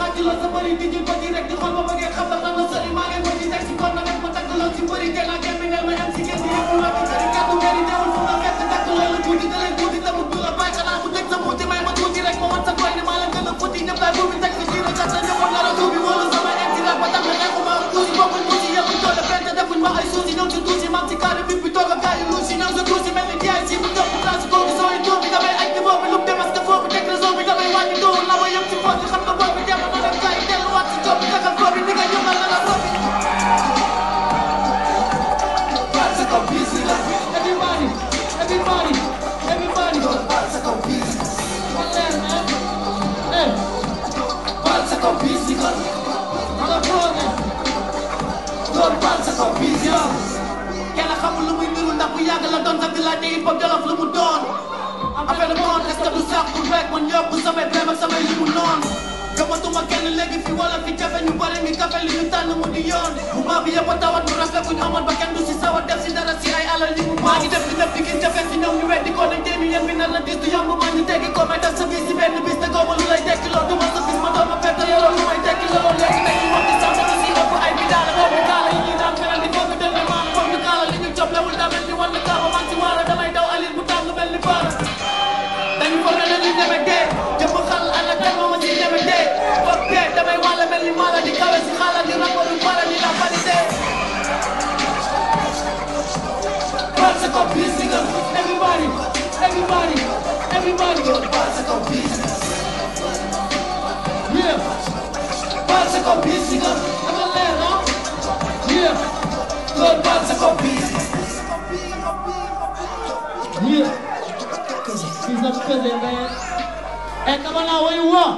wàcc lool sa bëri di jël ba di rek di xool ba bëggee xam la fan la sori maa ngi bëri teg si kon na rek ma tagg lool si bëri te naa kenn ngeen ma am si kenn yëpp ma ci bëri kàddu ngeen teewul fu ma fekk takk loolu tuuti da lay tuuti te mu du la bàyyi xanaa mu teg sa muuti may ma tuuti rek ma wan sa koy ni maa la gën a futi ñëpp laay buubi teg si jiina kat sa ñëpp nar a tuubi wóolu sama em ci rek ba tax na nekkuma tuuti bokkuñ tuuti yëpp doole fente defuñ ma ay suusi ñëw ci tuuti maam ci carré bi bi toog a gaay lu si ñëw sa tuuti mel ni jaay si bu topp place ko gi sooy tuubi damay aj ni boobu lu dem que foofu teg réseau bi damay wàññi doowu la ma yëpp ci poche bi xam nga boobu dem na dem gaay delluwaat ci job bi tagal foofu ni nga yëngal na la foofu parce que busy la everybody parce que busy parce que busy la ala foofu doon parce que busy kenn xamul lu muy niru ndax bu yàgg la doon sax di laaj te hip hop jolof lu mu doon affaire de monde est-ce que du sax pour rek man yokk samay brève ak samay li mu noonu gëmatuma kenn léegi fi wala fi jafe ñu bëri mi kafe li ñu tànn mu di yoon bu maa bi yëpp a tawat mu rafet bu ñu amoon ba kenn du si sawat def si dara si ay alal li mu maa ngi def li def di gis jafe si ñoom ñu weddi ko nañ téemi yéen bi nar la dis du yomb maa ñu teggi ko may def sa bis si benn bis te góoba lu lay tekki loolu duma sa bis ma doon ma perte yoroo lu may tekki loolu léegi nag ñu wax di sax dama si ëpp ay bidaala boobu kaala yi ñuy daan feneen di foog dëgg maan foog ñu kaala li ñu joblewul daa mel ni wan na kaaba man si waala damay daw alir bu tàng mel ni baara dañu foog ne dañuy demee dee jëpp xal ana kan moo ma si demee dee foog dee damay wàll mel ni mala di kawe si xala di rapport yu para di la validé parce que busy nga everybody go parce que busy yeah parce que busy nga dama leer ah yeah go parce que busy yeah he's not busy man hey come on now where you want